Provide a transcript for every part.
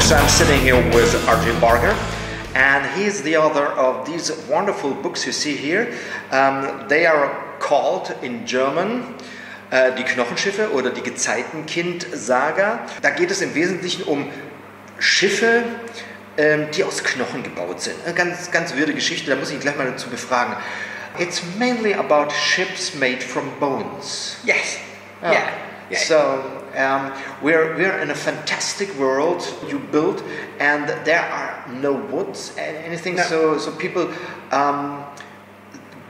So I'm sitting here with RJ BARKER, and he's the author of these wonderful books you see here. They are called in German die Knochenschiffe oder die GEZEITENKIND-SAGA. Da geht es im Wesentlichen um Schiffe, die aus Knochen gebaut sind. Eine ganz wirre Geschichte, da muss ich ihn gleich mal dazu befragen. It's mainly about ships made from bones. Yes. Oh. Yeah. Yeah. So we're in a fantastic world you built, and there are no woods and anything. No. So people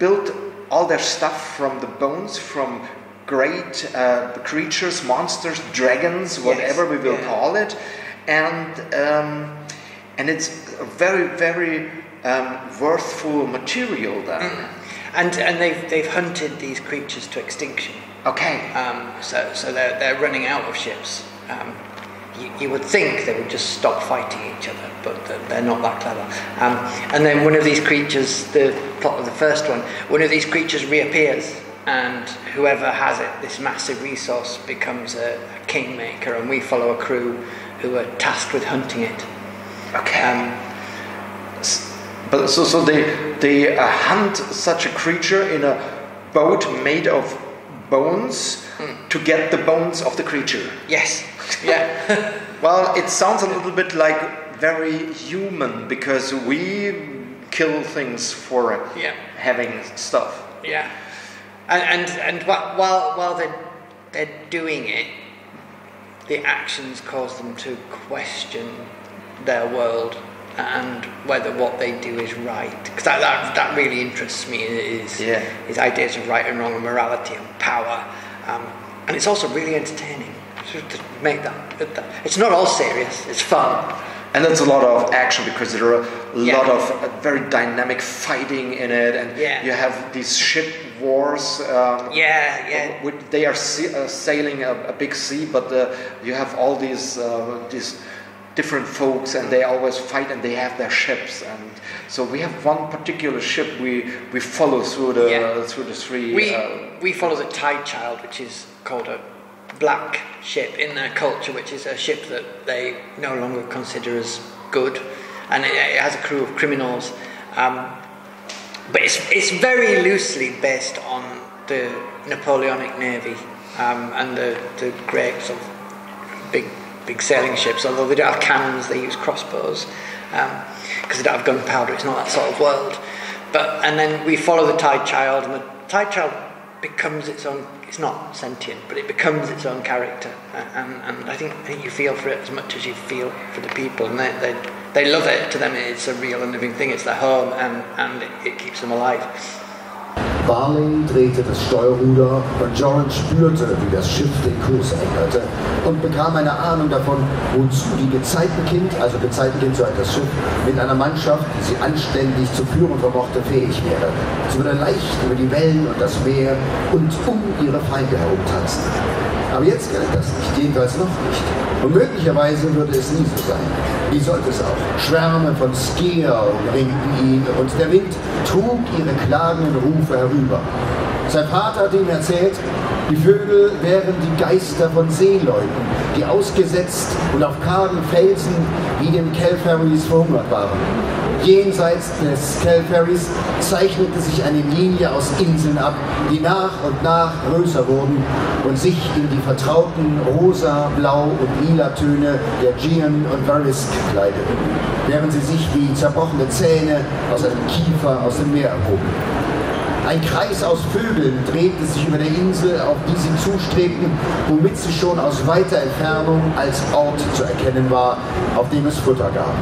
build all their stuff from the bones, from great creatures, monsters, dragons, whatever we will call it, and it's a very, very worthful material then. Mm. And they've hunted these creatures to extinction. Okay. So they're running out of ships. You would think they would just stop fighting each other, but they're not that clever. And then one of these creatures, the plot of the first one, one of these creatures reappears, and whoever has it, this massive resource, becomes a kingmaker, and we follow a crew who are tasked with hunting it. Okay. But so they hunt such a creature in a boat made of bones to get the bones of the creature. Yes. Yeah. Well, it sounds a little bit like very human, because we kill things for having stuff. Yeah. And while they're doing it, the actions cause them to question their world and whether what they do is right, because that really interests me, is ideas of right and wrong and morality and power, and it's also really entertaining to make that. It's not all serious, it's fun, and there's a lot of action because there are a lot of very dynamic fighting in it, and you have these ship wars. They are sailing a big sea, but you have all these different folks, and they always fight, and they have their ships, and so we have one particular ship we follow through the three. We follow the TIDECHILD, which is called a black ship in their culture, which is a ship that they no longer consider as good, and it has a crew of criminals, but it's very loosely based on the Napoleonic Navy and the great sort of big sailing ships. Although they don't have cannons, they use crossbows because they don't have gunpowder. It's not that sort of world. And then we follow the TIDECHILD, and the TIDECHILD becomes its own. It's not sentient, but it becomes its own character. And I think you feel for it as much as you feel for the people, and they love it. To them, it's a real and living thing. It's their home, and it keeps them alive. Barley drehte das Steuerruder und Joran spürte, wie das Schiff den Kurs änderte und bekam eine Ahnung davon, wozu die GEZEITENKIND, also GEZEITENKIND, so heißt das Schiff, mit einer Mannschaft, die sie anständig zu führen vermochte, fähig wäre. Sie würde leicht über die Wellen und das Meer und um ihre Feinde herumtanzen. Aber jetzt galt das nicht, jedenfalls noch nicht. Und möglicherweise würde es nie so sein. Wie sollte es auch? Schwärme von Skier umringten ihn, und der Wind trug ihre klagenden Rufe herüber. Sein Vater hat ihm erzählt, die Vögel wären die Geister von Seeleuten, die ausgesetzt und auf kargen Felsen wie den Kelferries verhungert waren. Jenseits des Kelferries zeichnete sich eine Linie aus Inseln ab, die nach und nach größer wurden und sich in die vertrauten rosa, blau und lila Töne der Aegean und Verisk kleideten, während sie sich wie zerbrochene Zähne aus einem Kiefer aus dem Meer erhoben. Ein Kreis aus Vögeln drehte sich über der Insel, auf die sie zustrebten, womit sie schon aus weiter Entfernung als Ort zu erkennen war, auf dem es Futter gab.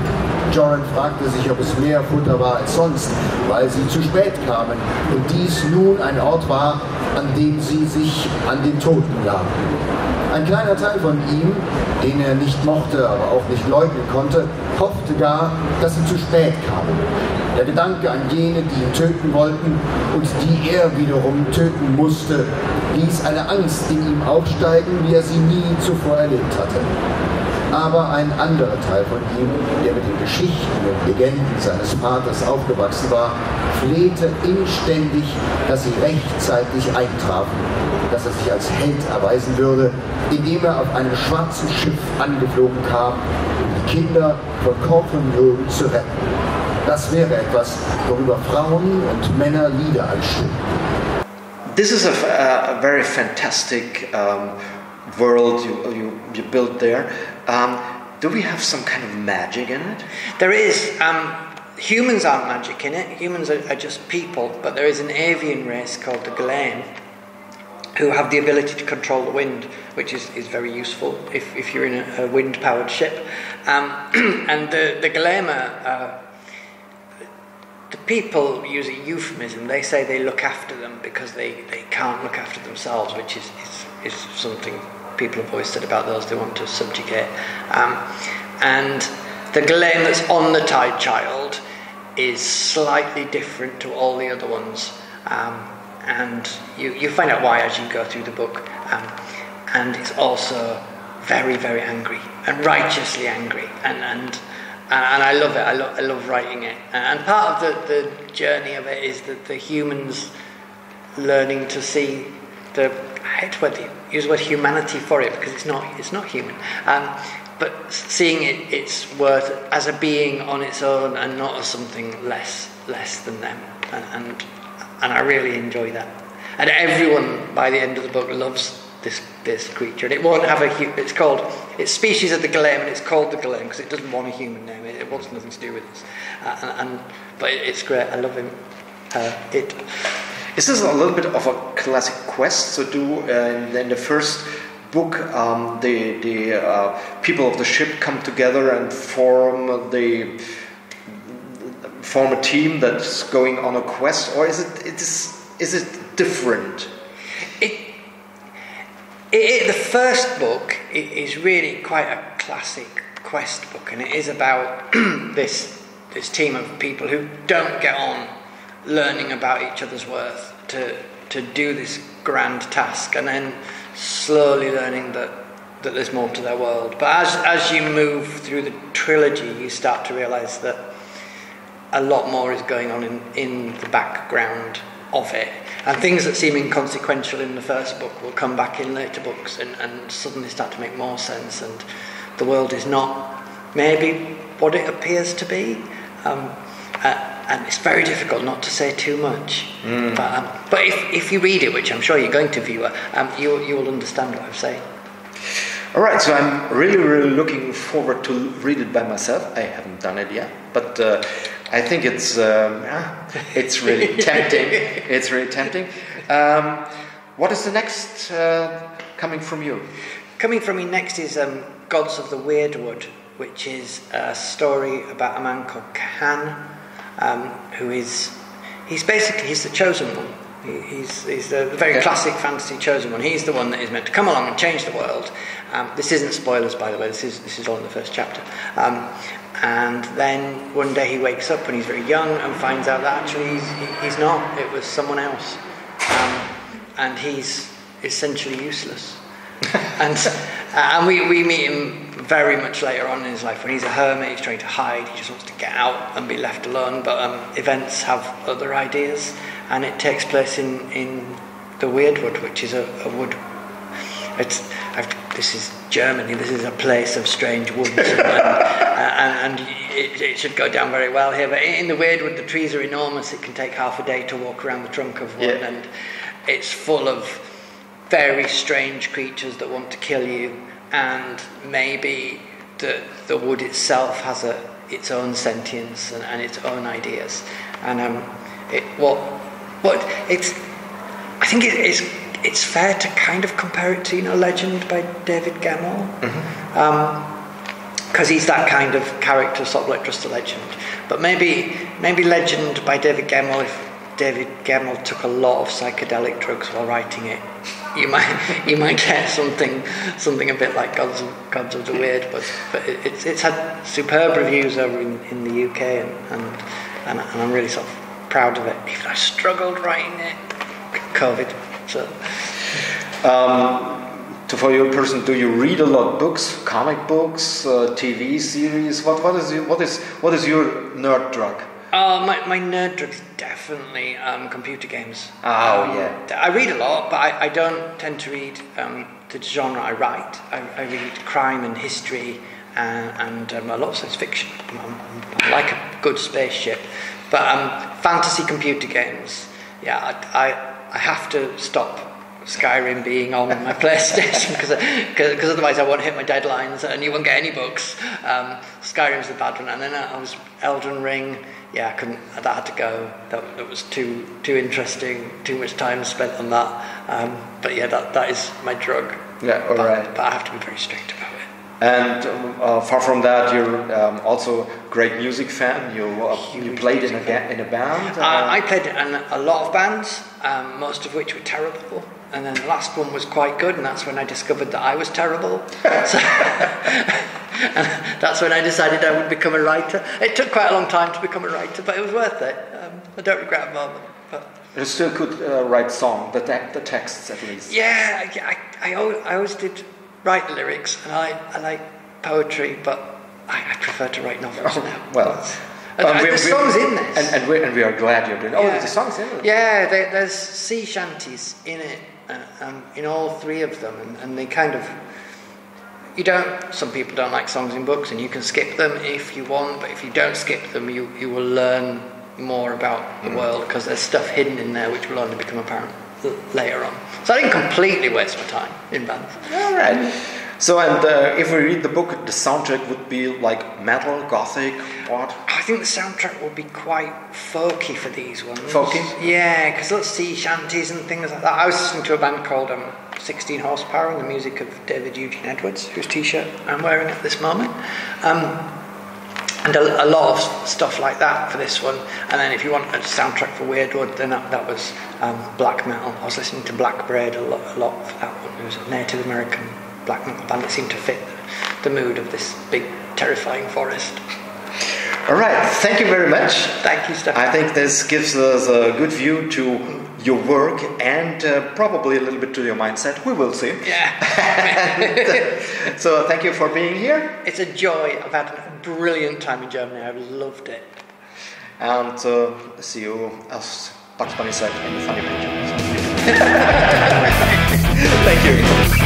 Joran fragte sich, ob es mehr Futter war als sonst, weil sie zu spät kamen und dies nun ein Ort war, an dem sie sich an den Toten lagen. Ein kleiner Teil von ihm, den er nicht mochte, aber auch nicht leugnen konnte, hoffte gar, dass sie zu spät kamen. Der Gedanke an jene, die ihn töten wollten und die er wiederum töten musste, ließ eine Angst in ihm aufsteigen, wie er sie nie zuvor erlebt hatte. Aber ein anderer Teil von ihm, der mit den Geschichten und Legenden seines Vaters aufgewachsen war, flehte inständig, dass sie rechtzeitig eintrafen, dass er sich als Held erweisen würde, indem er auf einem schwarzen Schiff angeflogen kam, um die Kinder von Cornwall zu retten. Das wäre etwas, worüber Frauen und Männer Lieder anstimmen. This is a very fantastic world you built there. Do we have some kind of magic in it? There is. Humans aren't magic in it. Humans are just people, but there is an avian race called the Galaim who have the ability to control the wind, which is very useful if you're in a wind-powered ship. And the Galaim are... The people use a euphemism. They say they look after them because they can't look after themselves, which is something people have always said about those they want to subjugate. And the Galaim that's on the Tide Child is slightly different to all the other ones. And you find out why as you go through the book. And it's also very, very angry and righteously angry. And I love it. I love writing it. And part of the journey of it is that the humans learning to see I hate to use the word humanity for it because it's not human. But seeing its worth as a being on its own and not as something less than them. And I really enjoy that. And everyone by the end of the book loves this creature, and it won't have it's species of the Galaim, and it's called the Galaim because it doesn't want a human name. It wants nothing to do with this. But it's great. I love him. Is this a little bit of a classic quest? So in the first book, the people of the ship come together and form a team that's going on a quest, or is it different? The first book is really quite a classic quest book, and it is about this team of people who don't get on learning about each other's worth to do this grand task, and then slowly learning that there's more to their world. But as you move through the trilogy, you start to realise that a lot more is going on in the background of it. And things that seem inconsequential in the first book will come back in later books and suddenly start to make more sense, and the world is not maybe what it appears to be. And it's very difficult not to say too much. But if you read it, which I'm sure you're going to, viewer, you will understand what I'm saying. All right, so I'm really, really looking forward to read it by myself. I haven't done it yet, but I think it's really tempting. It's really tempting. What is the next coming from you? Coming from me next is Gods of the Weirdwood, which is a story about a man called Khan, who he's the chosen one. He's the very classic fantasy chosen one. He's the one that is meant to come along and change the world. This isn't spoilers, by the way. This is all in the first chapter. And then one day he wakes up when he's very young and finds out that actually he's not. It was someone else, and he's essentially useless. and we meet him very much later on in his life when he's a hermit. He's trying to hide. He just wants to get out and be left alone. But events have other ideas, and it takes place in the Weirdwood, which is a wood. This is Germany. This is a place of strange woods, and it should go down very well here. But in the Weirdwood, the trees are enormous. It can take half a day to walk around the trunk of one, and it's full of very strange creatures that want to kill you. And maybe the wood itself has its own sentience and its own ideas. And I think it's fair to kind of compare it to Legend by David Gemmell, because he's that kind of character, sort of like just a legend. But maybe Legend by David Gemmell, if David Gemmell took a lot of psychedelic drugs while writing it, you might get something a bit like Gods of the Weird, but it's had superb reviews over in the UK, and I'm really sort of proud of it. Even I struggled writing it, COVID. So, So for your person, do you read a lot books, comic books, TV series? What is your nerd drug? My nerd drug is definitely computer games. Oh yeah. I read a lot, but I don't tend to read the genre I write. I read crime and history and a lot of science fiction. I like a good spaceship, but fantasy computer games. Yeah, I have to stop Skyrim being on my PlayStation because otherwise I won't hit my deadlines and you won't get any books. Skyrim's the bad one, and then I was Elden Ring. Yeah, I couldn't. That had to go. That was too interesting. Too much time spent on that. But yeah, that is my drug. Yeah, all right. But I have to be very strict about it. And far from that, you're also a great music fan. You played in a band. I played in a lot of bands, most of which were terrible. And then the last one was quite good, and that's when I discovered that I was terrible. So, and that's when I decided I would become a writer. It took quite a long time to become a writer, but it was worth it. I don't regret a moment. But you still could write songs, the texts at least. Yeah, I always did write lyrics, and I like poetry, but I prefer to write novels now. Well. The song's in this. And we are glad you're doing it. Oh, the song's in it? Yeah, there's sea shanties in it, in all three of them, and they kind of... Some people don't like songs in books, and you can skip them if you want, but if you don't skip them, you will learn more about the world, because there's stuff hidden in there which will only become apparent later on. So I didn't completely waste my time in bands. All right. So, and if we read the book, the soundtrack would be like metal, gothic, what? I think the soundtrack would be quite folky for these ones. Folky? Yeah, because let's see shanties and things like that. I was listening to a band called 16 Horsepower, and the music of David Eugene Edwards, whose t-shirt I'm wearing at this moment. And a lot of stuff like that for this one. And then if you want a soundtrack for Weirdwood, then that was black metal. I was listening to Black Braid a lot for that one. It was a Native American black metal band that seemed to fit the mood of this big, terrifying forest. All right, thank you very much. Thank you, Stefan. I think this gives us a good view to your work and probably a little bit to your mindset. We will see. Yeah. So thank you for being here. It's a joy. I've had a brilliant time in Germany. I've loved it. And see you, as Bugs Bunny said, in the funny picture. Thank you.